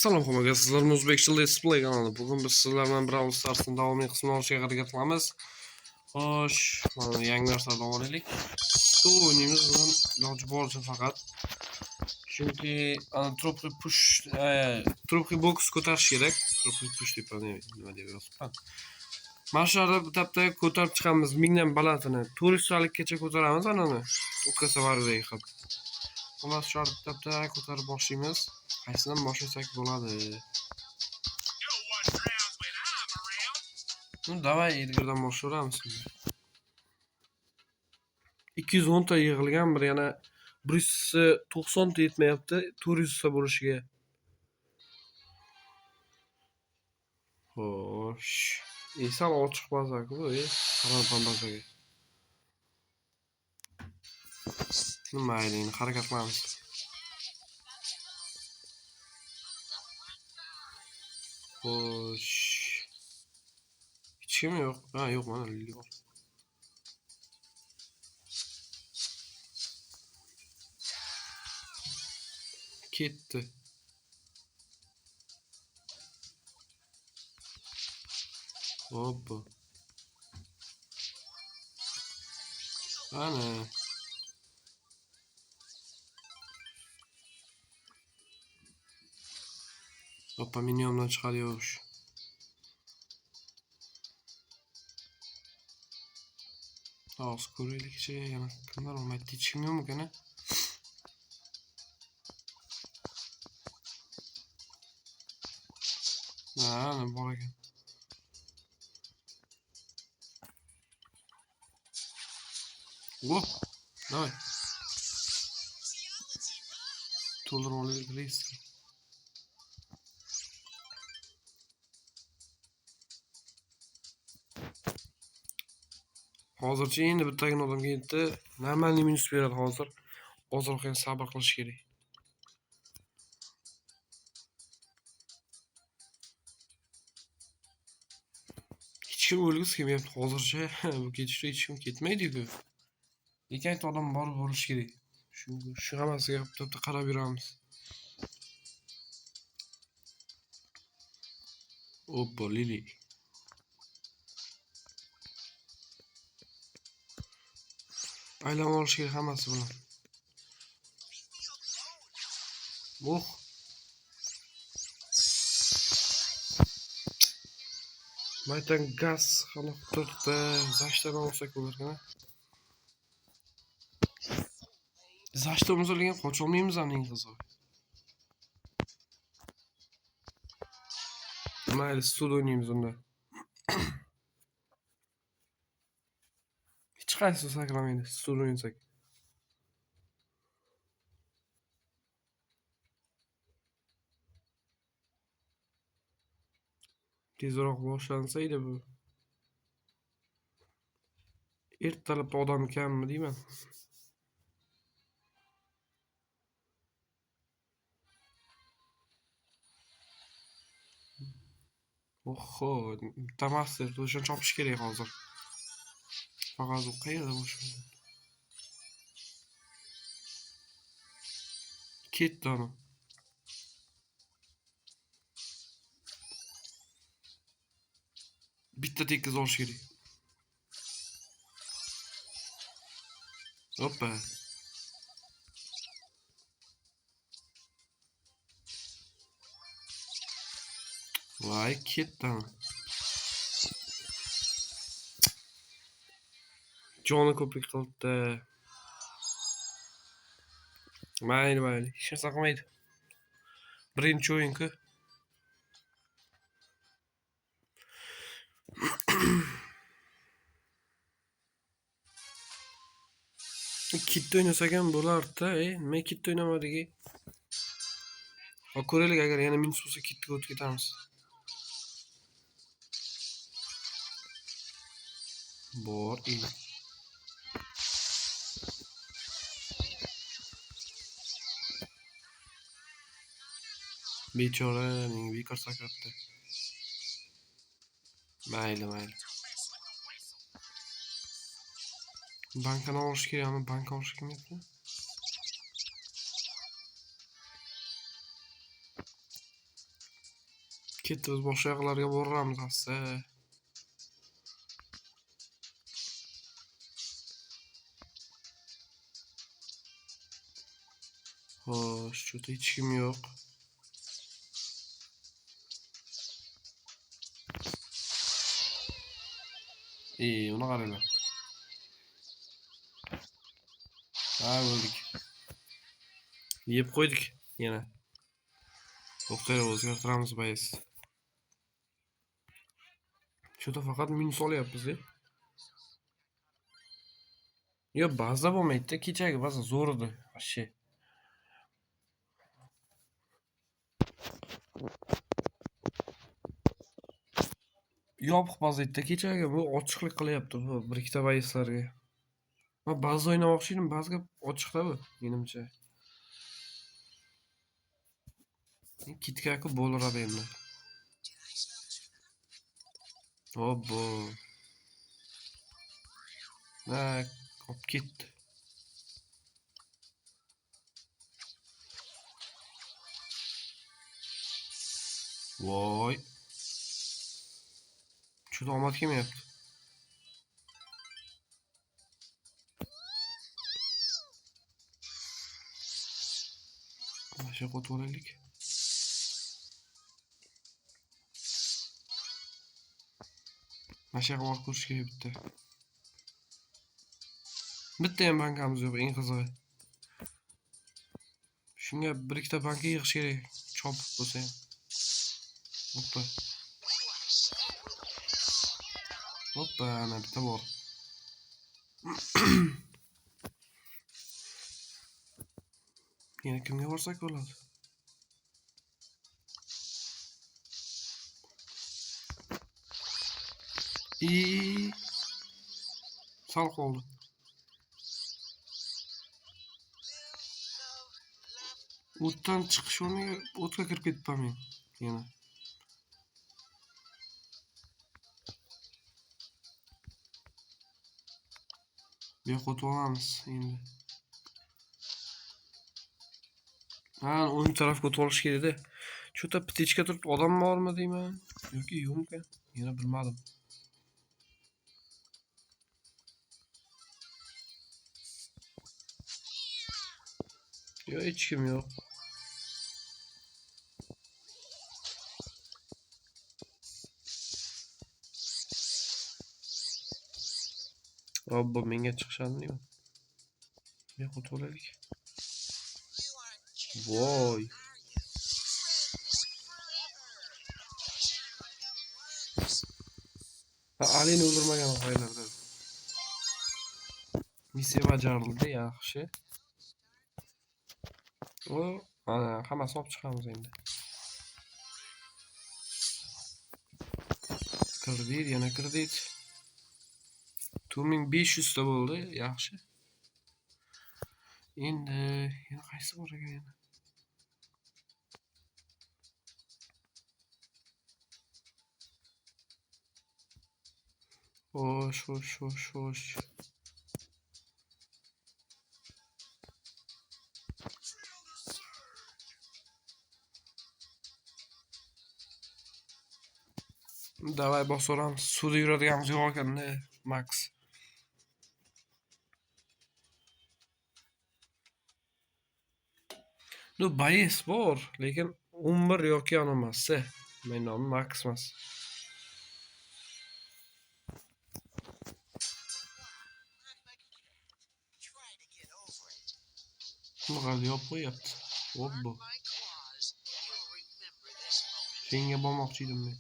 Assalomu alaykum, sizlar O'zbekcha Let's Play kanali. Bugun biz sizlar bilan Brawl Stars'ning davomli qismini olishga harakat qilamiz. Xo'sh, mana yangi narsalardan olaylik. Stul o'ynaymiz bugun iloji boricha faqat. Chunki trophy push, trophy box ko'tarish kerak. Trophy push deb nima deb yozibman. Mana shu yerda bitta ko'tarib chiqamiz, mingdan balandini. 400talikgacha ko'taramiz anani. O'tkazsa bardek qilib. Xullas, shu yerda bitta ko'tarib boshlaymiz. Qaysidan boshlasak bo'ladi? Davay Edgardan boshlaymiz. 210 ta yig'ilgan, bir yana 190 ta yetmayapti, 400 ta bo'lishiga. Xo'sh. Esal ochiq bazaku, qarampan bazaga. Mayli, endi harakat qilamiz. Xo'sh. Hech kim yo'q. Ha, yo'q, mana Lili bor. Ketdi. Hoppa. Ana. Hoppa, minyondan chiqadi-yo'sh. Hozir ko'raylikchi, yana kimlar olmaydi? Hech kim yo'qmi-kana? Ana bor ekan. Voh, давай. To'ldirib olaylik, please. Hozircha endi bittagina odamga yetdi. Normalniy minus beradi hozir. Ozroq ham sabr qilish kerak. Hech kim o'lgisi kelmayapti hozircha. Bu ketishda hech kim ketmaydi-ku. Lekin odam borib bo'lish kerak. Shu hammasiga bitta qarab yuramiz. Oppa, Lili. Aylanib olish kerak hammasi bilan. Oh. Maytan gaz qilib turibdi. Zashtadan olsak bo'larkan. Zashta o'zilgan qocholmaymiz amning qizi. Mayli, stud o'ynaymiz unda. Hech qaysi sakramaydi, stud o'ynasak. Tezroq boshlansa edi bu. Ertalab odam kammi deyman. Oho, tamaster o'shani chopish kerak hozir. Faqat u qayerda boshlanadi? Ketdi ana. Bitta tekis olish kerak. Hoppa. Voy, ketdi ana. Joni ko'plik qildi. Mayli, hech narsa qilmaydi. Birinchi o'yin-ku. Kitda o'ynasak ham bo'lardi-da, nima kitda o'ynamadik? Ko'raylik, agar yana minus bo'lsa kitga o'tib ketamiz. Bor edi. Bechora, menga bekor sakratdi. Mayli. Bankani olish kerak, ama banka olish kelmayapti. Ketdi biz boshqa yoqlarga boramiz asta. Xo'sh, cho'ta hech kim yo'q. Uni qaranglar. Ha, o'ldik. Yeb qo'ydik yana. To'xtaylik, o'zgartiramiz bayis. Cho'ta faqat minus olyapmiz-ya. Yo, ba'zida bo'lmaydi-da, kechagi ba'zi zo'r edi, вообще. Yopiq bazaydi-da kechagi, bu ochiqlik qilyapti bu bir ikkita bayislarga. Men ba'zi o'ynamoqchi edim, ba'ziga ochiqda bu, menimcha. Kitkaku bo'laveradi endi. Obbo. Ha, olib ketdi. Voy. Juda omad kelmayapti. Mana shu yoqqa o'tib. Mana shu yoqqa borib ko'rish kerak bitta. Bitta ham bankamiz yo'q, eng qizig'i. Shunga bir ikkita banka yig'ish kerak, chopib bo'lsa ham. Hoppa. Hoppa, ana bitta bor. Yana kimga borsak bo'ladi? Sal qoldi. O'tdan chiqish o'rniga o'tga kirib ketibman men. Yana. Bu yoqqa o'tib olamiz endi. Ha, o'ng tarafga o'tib olish kerak-da. Cho'ta ptechka turibdi, odam bormi deyman yoki yo'qmi? Yana bilmadim. Yo, hech kim yo'q. Obbo, menga chiqishadimi? Yo'q, o'tib olaylik. Voy. Alini o'ldirmagan qo'ylardan. Missiya bajarildi, yaxshi. Ana, hammasi olib chiqamiz endi. Kirdik, yana kirdik. 2500 ta bo'ldi, yaxshi. Endi yana qaysi bor ekan yana? Xo'sh. Davay bosoramiz. Suvda yuradiganimiz yo'q ekan-da, Max. No, bayis bor, lekin 11 yoki emas-da. Men nomi Max emas. Bunaqa yopib qo'yapti. Obbo. Senga bormoqchi edim men.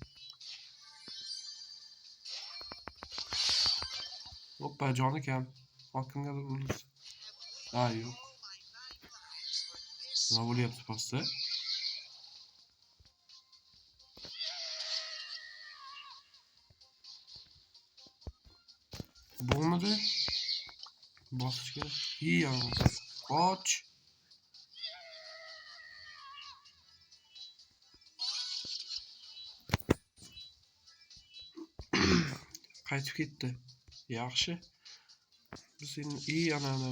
Hoppa, joni kam. Hokimga urdi. Ha, yo'q. Nima bo'lyapti pastda? Bo'lmadi. Bosish kerak. Yolg'iz. Qoch. Qaytib ketdi. Yaxshi. Biz endi ana.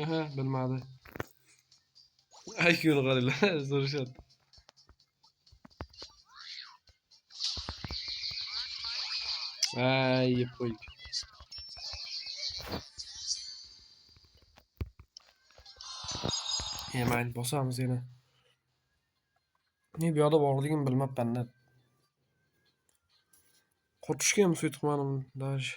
Aha, bilmadi. IQ'ni qaranglar, so'rashadi. Ay, yeb qo'ydik. Mayli, bosamiz yana. Ne bu yoqda borligimni bilmabman-da. Qo'rqishga ham suy даже.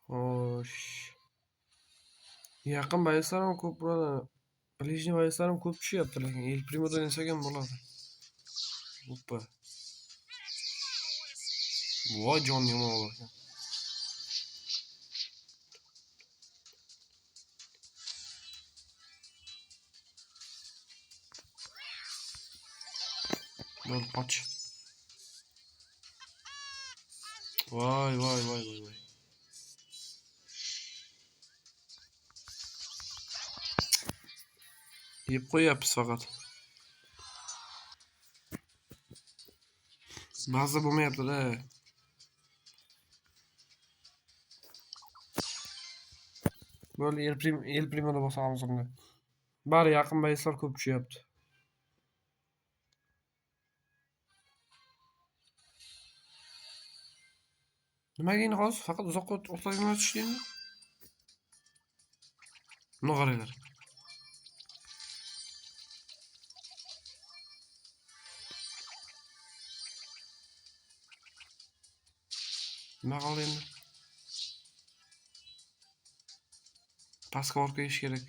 Xo'sh. Yaqin bayislar ham ko'p bo'ladi. Ближний bayislar ham ko'p tushyapti, lekin El Primo'dan yesak ham bo'ladi. Hoppa. Voy, jon yomon bo'larkan. Bo'l, qoch. Voy, voy, voy, voy, voy. Yeb qo'yapmiz faqat. Ba'zida bo'lmayapti-da. Böyle El Primo'da bosamiz unda. Bari yaqin bayislar ko'p tushyapti. Nimaga endi hozir faqat uzoqqa o'tadigan tushganda? Buni qaranglar. Nima qildi endi? Pastga orqa ish kerak.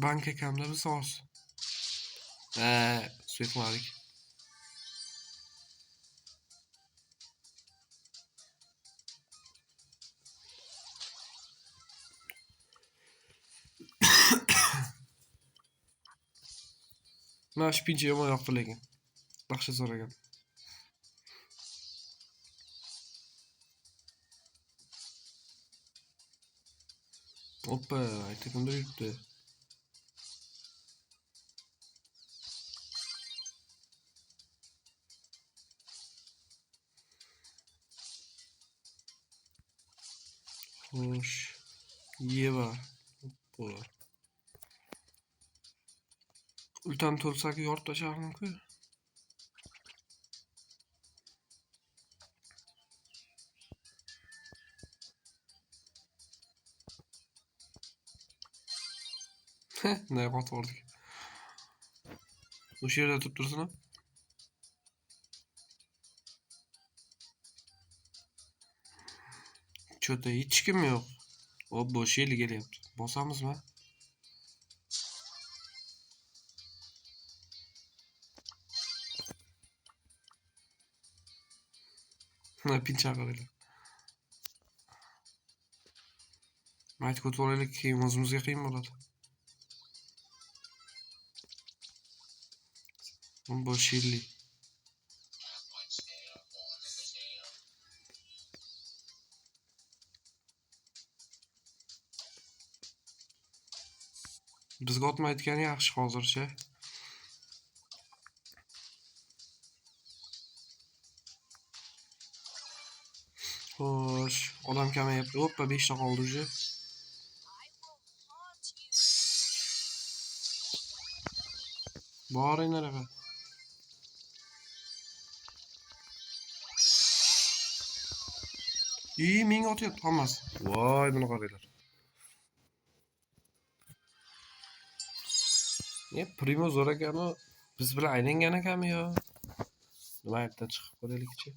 Bank ekamda biz hozir. Suyuqmadik. Mana shu pincha yomon yoqdi lekin. Yaxshi so'ragan. Hoppa, aytganimda yuribdi. Xo'sh. Yeva. Hoppa. Ultan to'lsak yorib tashardim-ku. Ne qotib. O'sha yerda turib tursin. Cho'ta hech kim yo'q. Obbo, sheli kelyapti. Bosamizmi? Mana pincha qaranglar. Mayt ko'tib olaylik, keyin o'zimizga qiyin bo'ladi. Obbo, sheli. Bizga otmayotgani yaxshi hozircha. Xo'sh, odam kamayapti. Hoppa, 5 ta qoldi уже. Boring naraqa. Menga otyapti hammasi. Voy, buni qaranglar. Primo zo'r ekanu, biz bilan aylangan ekanmi yo? Nima yerdan chiqib ko'raylikchi.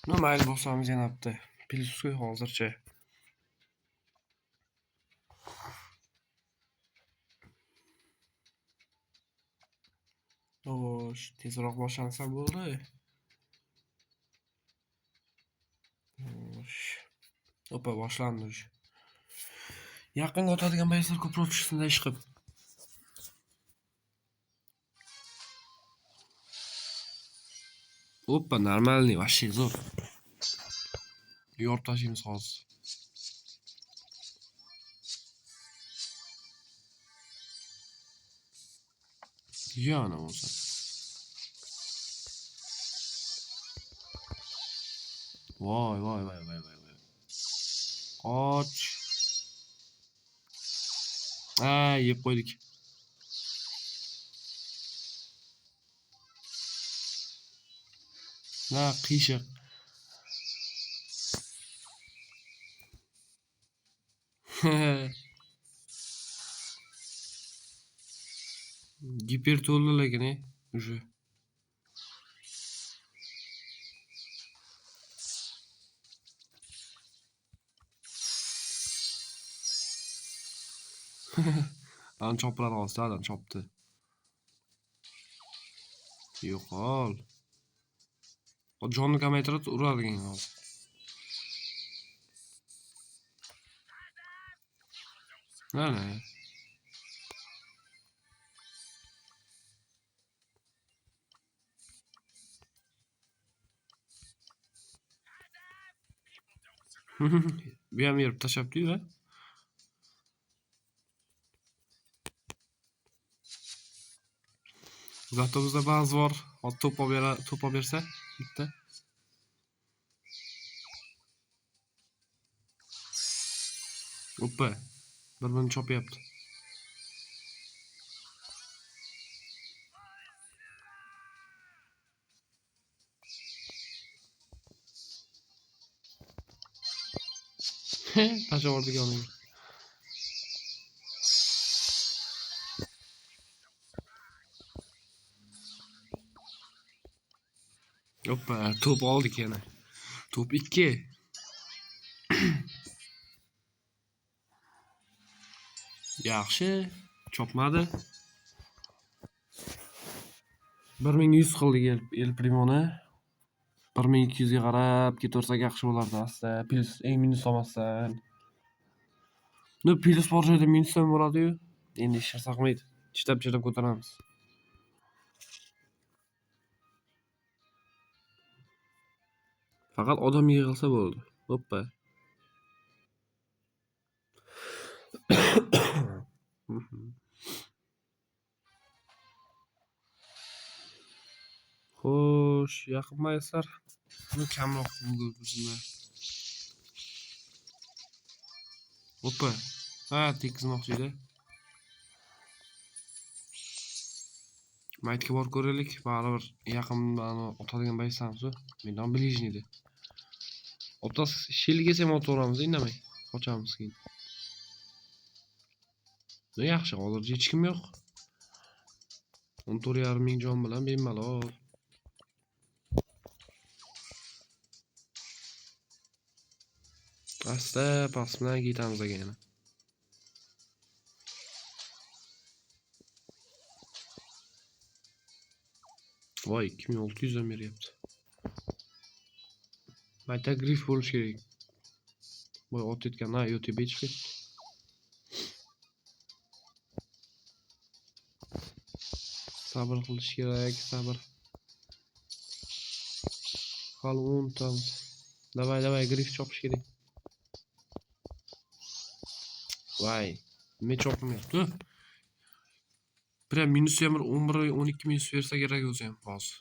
No, mayli bosamiz yana bitta. Plyusku hozircha. Xo'sh, tezroq boshlansa bo'ldi. Xo'sh. Hoppa, boshlandi уже. Yaqinga o'tadigan bayislar ko'proq tushsinda ish qilib. Hoppa, normalniy, вообще zo'r. Yorib tashlaymiz hozir. Yana olsa. Vay vay vay vay vay vay. Qoch. Yeb qo'ydik. Na qiyshiq. Giper to'ldi lekin уже. Adam chopiladi hozir, adam chopdi. Yo'qol. O jonni kamaytirib uradigan hozir. Mana. Bu ham yerib tashlabdi-yu. Zato bizda ba'zi bor, hozir to'p bersa, bitta. Oppa. Bir-birini chopyapti. Tashlab yubordik onu. Oppa, to'p oldik yana. To'p 2. Yaxshi, chopmadi. 1100 qildik El Primoni. 1200 ga qarab ketaversak yaxshi bo'lardi asta. Plus eng minus olmasdan. No, plus bor joyda minus ham bo'ladi-yu. Endi ish saqmaydi. Chidab ko'taramiz. Faqat odam yig'ilsa bo'ldi. Hoppa. Xo'sh, Yaqub Maysar buni kamroq bo'ldi bizda. Hoppa. Tekizmoqchi edi. Maytga bor ko'raylik. Baribir yaqindan otadigan baysamiz-ku. Mendan bilijni edi. Otas shilga ham otaveramiz, indamay. Qochamiz keyin. Ne yaxshi, hozircha hech kim yo'q. 14,5 ming jon bilan bemalol. Asta pas bilan ketamiz yana. Voy, 2600 dan beryapti. Mayta grif bo'lish kerak. Voy, ot etgan, yo'tib chiqib. Sabr qilish kerak, sabr. Hali 10 tam. Давай, grif chopish kerak. Voy, nima chopmayapti? Prям minus ham 11-12 minus bersa kerak o'zi ham hozir.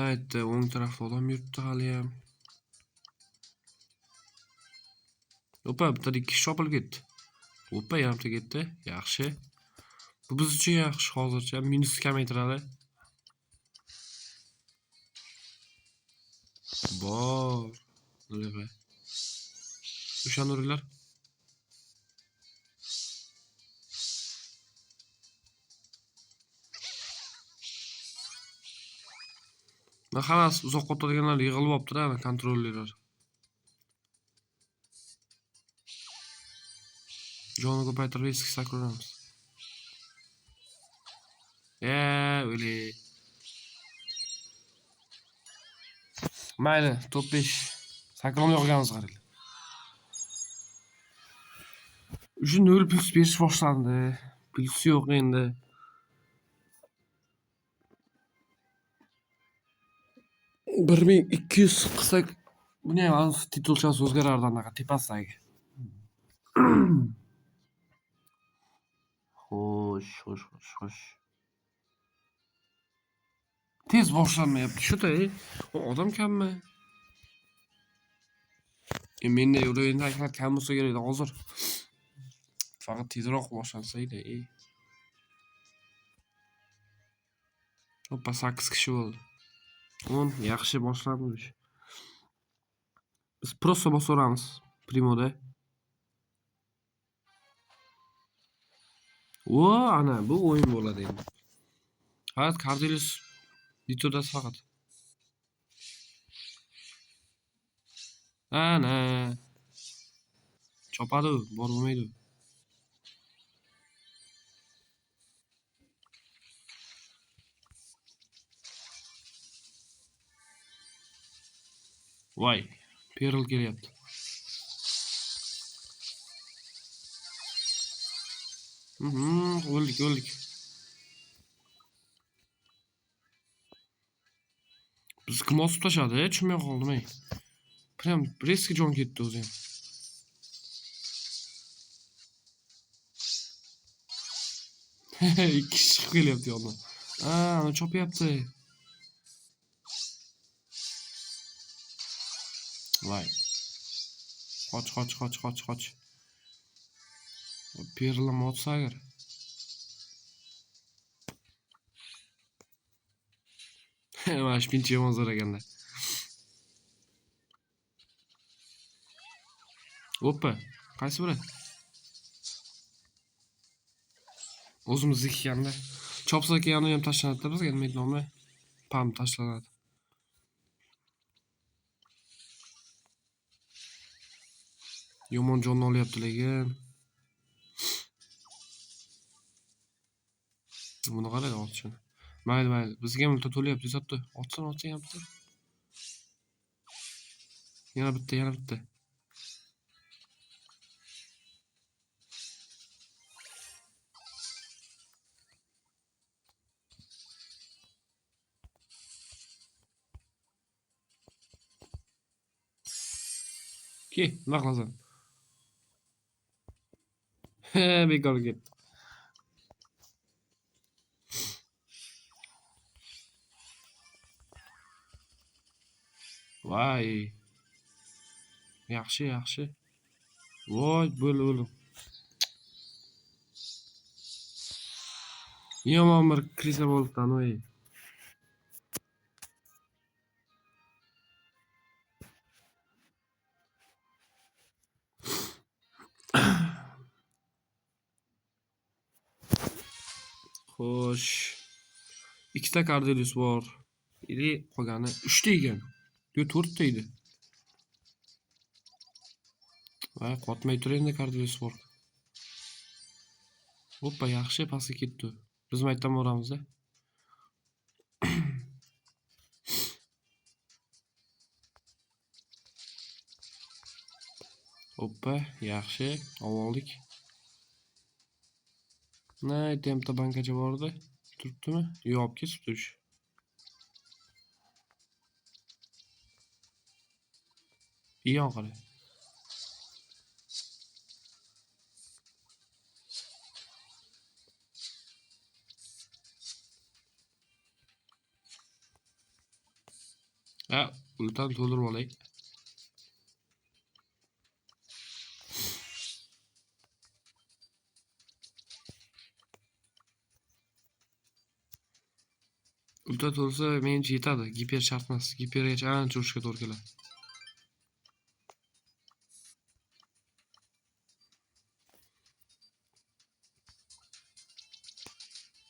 Aytdi, o'ng tarafda odam yuribdi hali ham. Oppa, bitta 2 kishi chopilib ketdi. Oppa, yarimta ketdi. Yaxshi. Bu biz uchun yaxshi hozircha. Minus kamaytiradi. Bor. Nima? O'shan uringlar. Men hammasi uzoq o'tadiganlar yig'ilib olibdi-da, kontrollerlar. Jonni ko'paytirib eski sakramiz. O'li. Mayli, top 5. Sakrom yo'qganimiz qaranglar. Уже 0 plus berish boshlandi. Plus yo'q endi. Bir 1200 qilsak, buni ham titul chans o'zgarardi anaqa tepasidagi. Xo'sh. Tez boshlanmayapti shu-da. O odam kammi? Menda o'yinda haqiqat kam bo'lsa kerak edi hozir. Faqat tezroq boshlansa edi. Hoppa 8 kishi bo'ldi. 10 yaxshi boshlandi. Biz prosta bosaveramiz Primoda. Ana bu o'yin bo'ladi endi. Faqat Cardelius Vito'dasi faqat. Ana. Chopadi, bor bo'lmaydi. Voy, Perl kelyapti. O'ldik. Biz kim osib tashladi, tushunmay qoldim. Prям резко jon ketdi o'zi ham. Ikki kishi chiqib kelyapti yondan. Uni chopyapti. Voy. Qoch. Perla motsa agar. Mana shuncha yomon so'raganda. Hoppa, qaysi biri? O'zimizniki ekanda. Chopsak yana ham tashlanadi bizga nima nomli? Pam tashlanadi. Yomon jonni olyapti lekin. Buni qarang otishini. Mayli. Bizga ham to'lyapti, sotdi. Otsin yapti. Yana bitta. Ki, nima qilasan? Bekor ketdi. Voy. Yaxshi. Voy, bo'l. Yomon bir krisa bo'libdi, voy. Xo'sh. Ikkita Cardelius bor. Ili qolgani 3 ta ekan. Yo 4 ta edi. Voy, qotmay tur endi Cardelius bor. Hoppa, yaxshi pastga ketdi. Biz maytdan boramiz-da. Hoppa, yaxshi. Oldik. Tempta bankacha bordi. Turibdimi? Yo'q, kesibdi. Iyon qara. Ultan to'ldirib olaylik. Ultan to'lsa menimcha yetadi. Giper shart emas. Gipergacha ancha urishga to'g'ri keladi.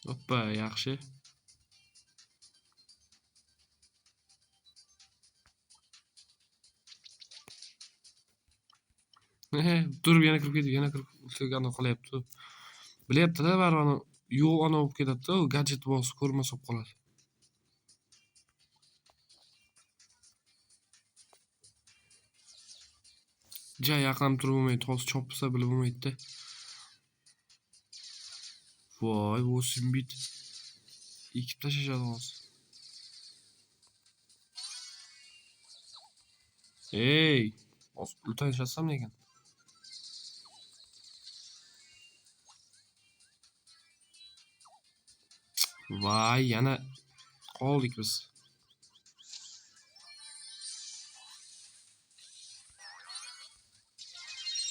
Hoppa, yaxshi. Turib yana kirib ketdi, yana kirib o'tgani qolyapti. Bilyapti-da, baribir yo'q ana bo'lib ketadi-da, u gadjet bosib ko'rmasa qoladi. Yaqin turib bo'lmaydi, hozir chopsa bilib bo'lmaydi-da. Voy, 8 bit. Ekib tashlashadi hozir. Ultan ishlasam ekan. Voy, yana qoldik biz.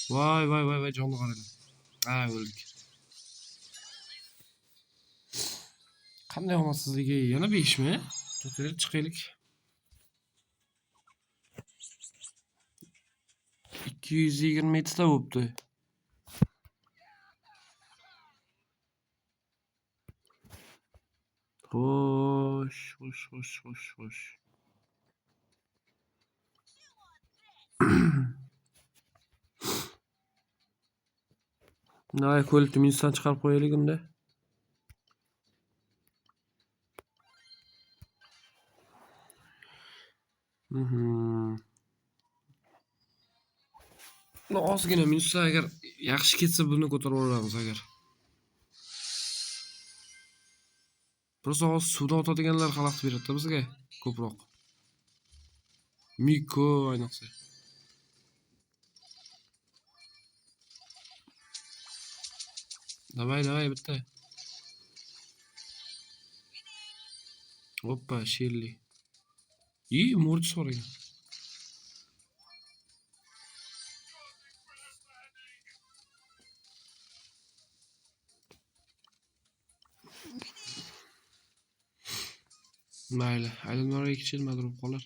Voy, jonni qarang. Ha, o'ldik. Qanday omadsizligi? Yana 5 mi? To'xtaylik, chiqaylik. 227 ta bo'pti. Xo'sh. Nay, quality minusdan chiqarib qo'yaylik unda. No, ozgina minusda agar yaxshi ketsa buni ko'tarib olamiz agar. Просто hozir suvda otadiganlar xalaqit beradi bizga ko'proq. Miko ayniqsa. Давай, bitta. Hoppa, Shelly. Mortis bor ekan. Mayli, aylanmaga kichilma turib qolar.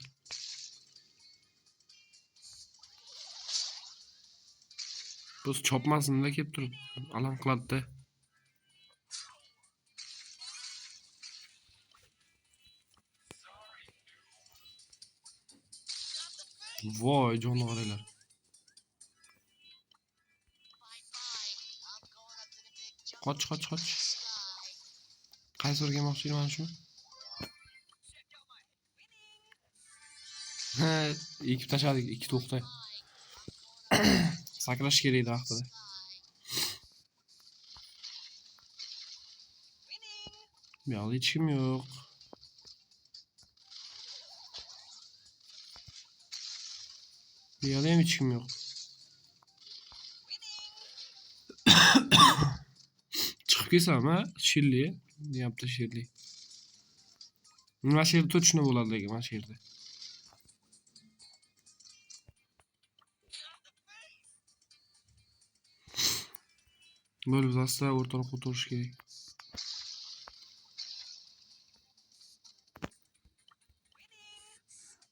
Biz chopmasin-da kelib turib, alam qiladi-da. Voy, jonni qaranglar. Qoch. Qaysi biriga moqchiman mana shu? Ha, ikki tashladik, ikki to'xta. Sakrash kerak edi vaqtida. Bu yoqda hech kim yo'q. Bu yoqda ham hech kim yo'q. Chiqib kelsam, ha? Shelly, deyapti Shelly. Mana shu yerda точно bo'ladi lekin mana shu yerda. Bo'lib zastra o'rtaroq o'tirish kerak.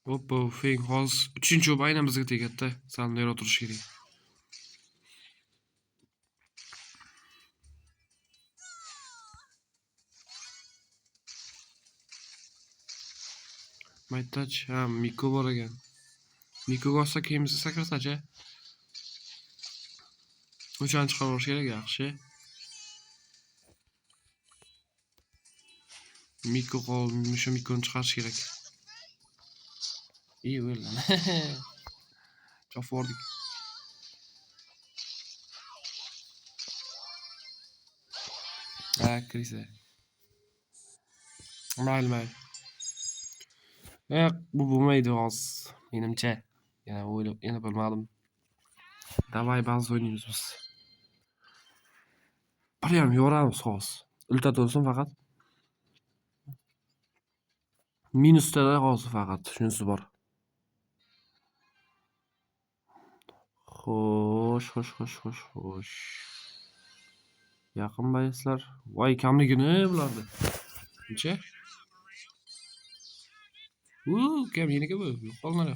Hoppa, Feng hozir 3-chi aynan bizga tegadi-da. Sanlar o'tirish kerak. Maytach, ha, Miko bor ekan. Mikoga olsa keyingiz sakratachi. O'chani chiqarib olish kerak, yaxshi. Miko qoldi, Mikoni chiqarish kerak. O'ylan. Cho'fordik. Ha, kirsa. Mayli. Bu bo'lmaydi hozir. Menimcha. Yana bilmadim. Davay ba'zi o'ynaymiz biz. Bir ham yoramiz hozir. Ulta to'lsin faqat. Minusda hozir faqat shunisi bor. Xo'sh. Yaqin bayslar. Voy, kamligini bulardi. Necha? Kam yeniga bu. Qolmadi.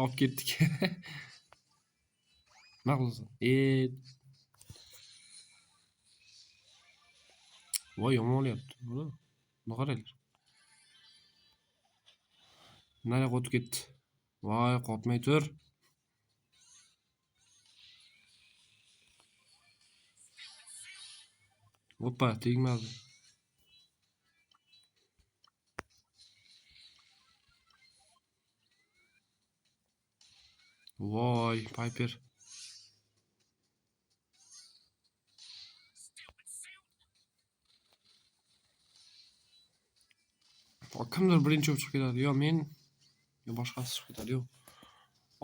Olib ketdik. Nima qilsin? Voy, yomon olyapti. Nima qaranglar. Nari qotib ketdi. Voy, qotmay tur. Hoppa, tegmadi. Voy, Piper. Kimdir birinchi bo'lib chiqib ketadi. Yo, men boshqasi chiqib ketadi. Yo'q.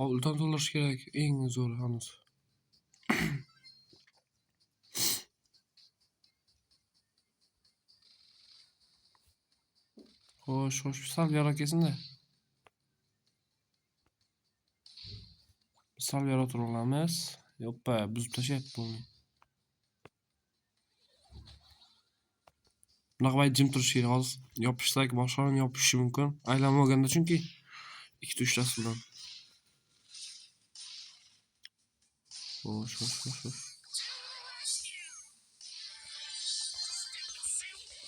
Ulton to'ldirish kerak, eng zo'r hanuz. Xo'sh, sal yarokesin-da. Sal yaratib olamiz. Yoppa, buzib tashlayapti buni. Bunaqa payt jim turish kerak. Hozir yopishsak, boshqalarni yopishi mumkin. Aylanmaganda chunki ikkita uchtasi bilan. Xo'sh.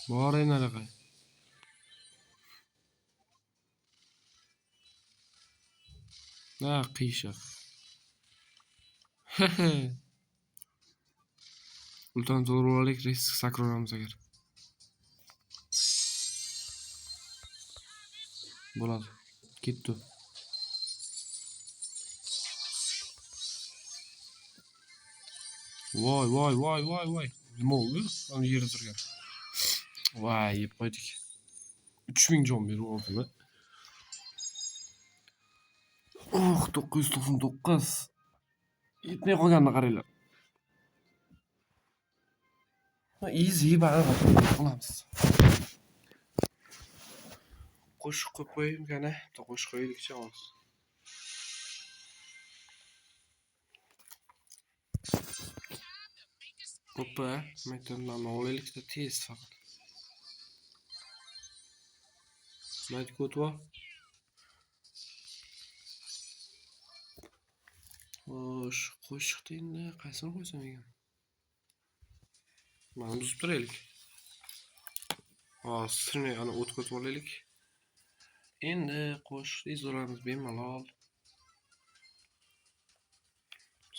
Bor nariga. Ha, qiyshiq. Ulton to'g'ri olaylik, risk sakronamiz agar. Bo'ladi. Ketdi. Voy. Nima oldu? Onu yerda turgan. Voy, yeb qo'ydik. 3000 jon berib oldim. 999. Yetmay qolganini qaranglar. Easy baribir qilamiz. Qo'shib qo'yib qo'ying qani. Qo'shib qo'yaylikcha hozir. Hoppa, metandan olaylikda tez faqat. Mayt ko'tva. Xo'sh, qo'shiqda endi qaysini qo'ysam ekan? Mana buzib turaylik. Hozir sirni ana o't ko'tib olaylik. Endi qo'shiq izolamiz bemalol.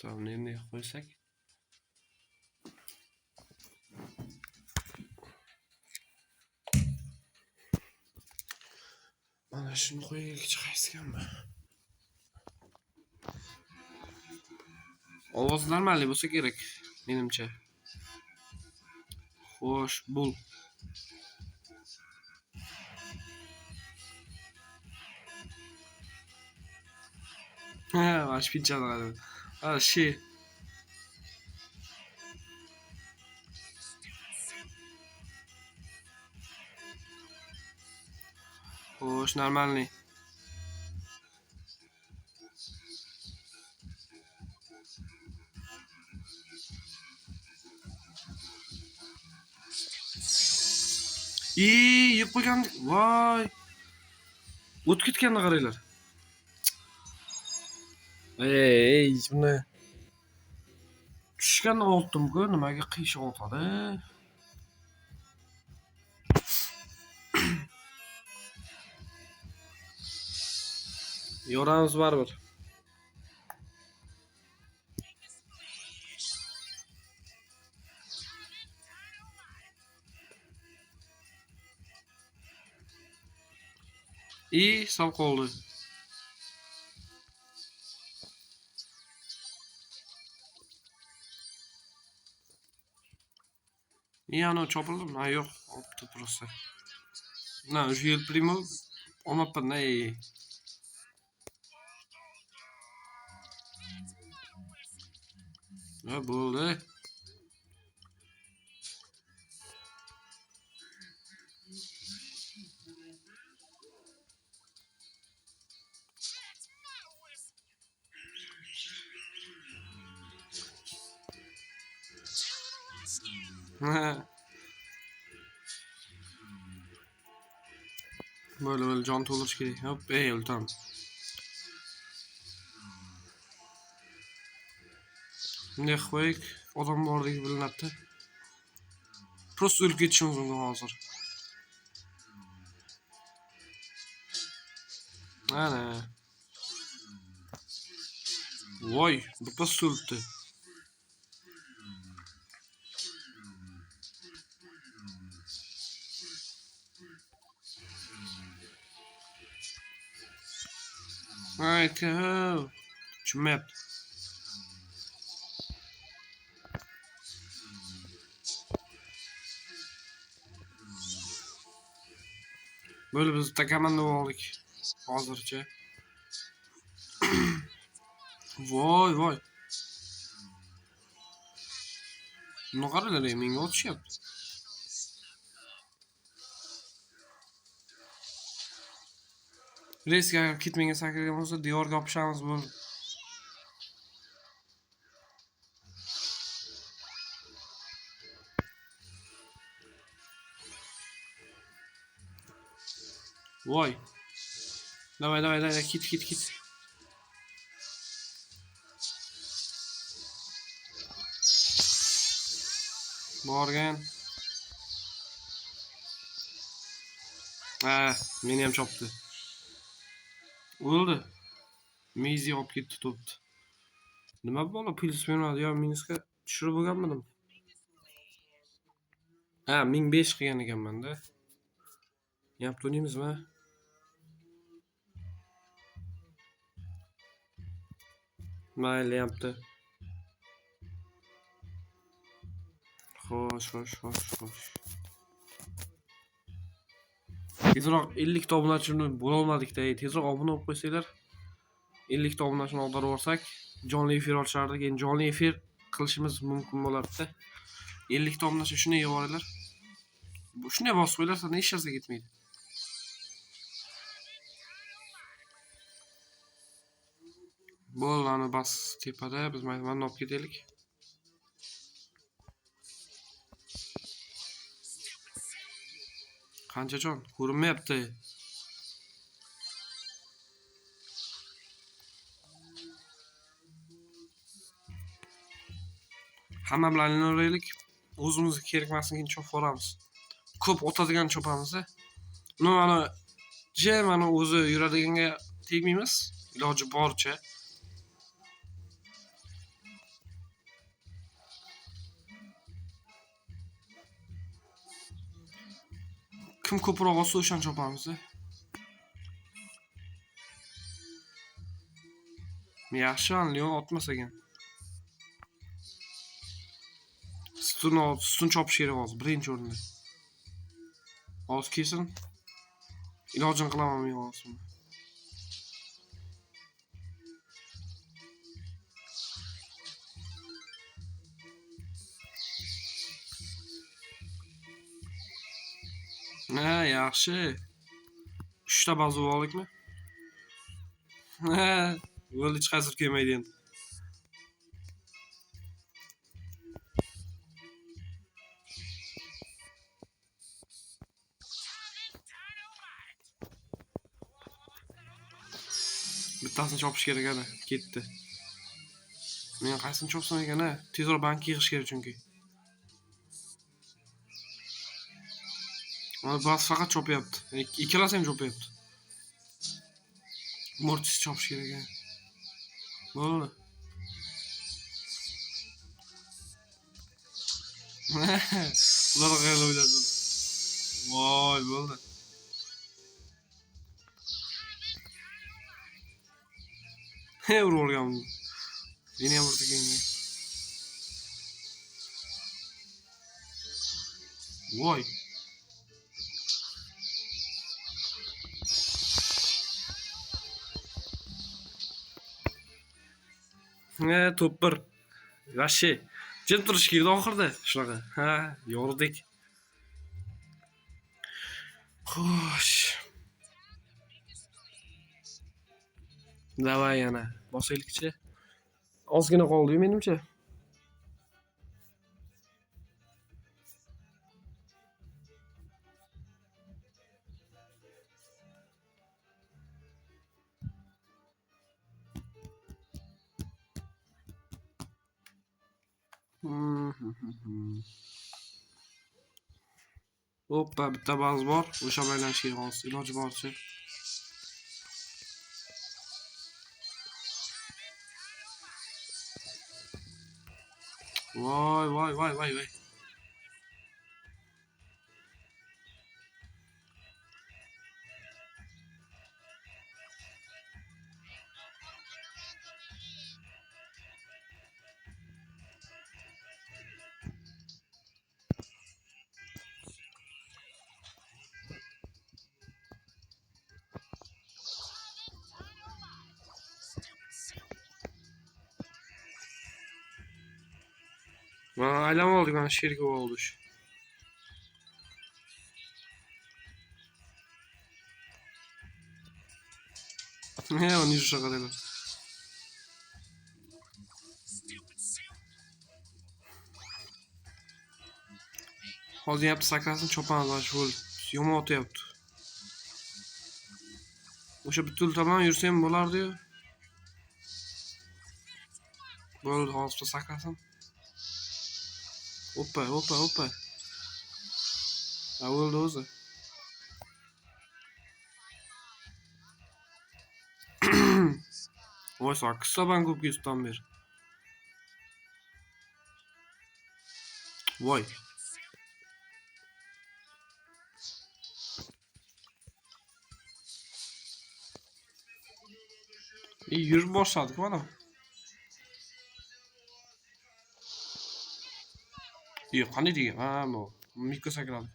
Savni endi qo'ysak. Mana shuni qo'yaylik chiqaysiganmi? Ovoz normalniy bo'lsa kerak, menimcha. Xo'sh, bul. Ha, vash pinchadi qani. Ha, shi. Xo'sh, normalniy. Yeb qo'ygandik. Voy. O't ketganini qaranglar. Ey, buni tushganni oldim-ku, nimaga qiyshiq otadi? Yoramiz baribir. Sal qoldi. Ano chopildim. Ha, yo'q, olibdi просто. Na, o'sha yil primo olmabman, ey. Ha, bo'ldi. Böyle can to'ldirish kerak. Hop, ey, ulton. Bunday qo'yik, odam bordagi bilinadi. Просто o'lib ketishimiz mumkin hozir. Ana. Voy, birpas o'libdi. Ayka. Tushunmayapti. Böyle biz takaman oldik hozircha. Voy. Buni qaranglar, menga otishyapti. Reisga agar ketmagan sakragan bo'lsa, devorga yopishamiz bo'ldi. Voy. Давай, kit. Borgan. Meni ham chopdi. O'ldi. Mezi olib ketdi to'pni. Nima bo'ldi? Plyus bermadi yo minusga tushirib bo'lganmidim? 1005 qilgan ekanman-da. Yapti o'ynaymizmi? Mayli, yapti. Xo'sh. Tezroq 50 ta obunachini bo'la olmadik-da. Tezroq obuna bo'lib qo'ysanglar, 50 ta obunachini ag'darib olsak, jonli efir ochardik. Endi jonli efir qilishimiz mumkin bo'lardi-da. 50 ta obunachi shuni yeb olinglar. Bu shunday bosib qo'ylarsa, hech narsa ketmaydi. Bo'lani bas tepada biz mana olib ketaylik. Qancha jon? Ko'rinmayapti. Hamma bilan o'ynaylik. O'zimizga kerakmasligini chopib olamiz. Ko'p o'tadigan chopamiz-da. Mana o'zi yuradiganga tegmaymiz. Iloji boricha. Kim ko'proq olsa o'shani chopamiz-da. Yaxshi, Leon otmas ekan. Stun chopish kerak hozir, birinchi o'rinda. Hozir kesin. Ilojini qilaman men hozir. Yaxshi. 3 ta bazuv oldikmi? Bo'ldi, hech qaysi kelmaydi endi. Bittasini chopish kerak edi, ketdi. Men qaysini chopsam ekan-a? Tezroq bankka yig'ish kerak chunki. Mana bas faqat chopyapti. Ikkalasi ham chopyapti. Mortis chopish kerak ekan. Bo'ldi. Ular qayerda o'yladi? Voy, bo'ldi. Urib olganman. Meni ham urdi keyin. Voy. Top 1. Vashi. Jim turish kerak oxirda. Shunaqa. Yordik. Xo'sh. Davay yana. Bosaylikchi. Ozgina qoldi menimcha. Hoppa, bitta baz bor. O'sha bilan kerak hozir. Iloji boricha. Voy. Mana aylanib oldik, mana sherga oldi shu. He, onu yurishga qaraylar. Hozir yaptı sakrasin cho'pon shu yomon o'tyapti. O'sha bitta tomon yursa ham bo'lardi-yu. Bo'ldi, hozir sakrasin. Hoppa. Ha, bo'ldi o'zi. Voy, sakkiz saban ko'p kesibdan beri. Voy. Yurib boshladik mana. Yo'q, qanday degan? Ha, bu mikro sakradi.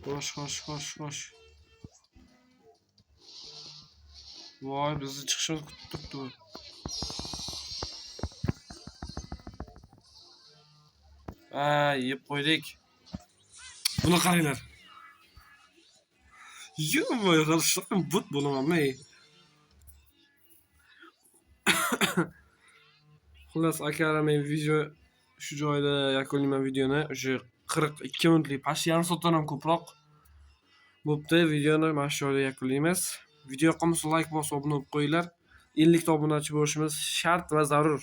Xo'sh. Voy, bizni chiqishimiz kutib turibdi. Yeb qo'ydik. Buni qaranglar. Yo'q, qarashlar but bo'laman. Xullas, akalar, men video shu joyda yakunlayman videoni. O'sha 42 minutlik, past yarim soatdan ham ko'proq bo'pti. Videoni mana shu joyda yakunlaymiz. Video yoqqan bo'lsa like bosib obuna bo'lib qo'yinglar. 50 ta obunachi bo'lishimiz shart va zarur.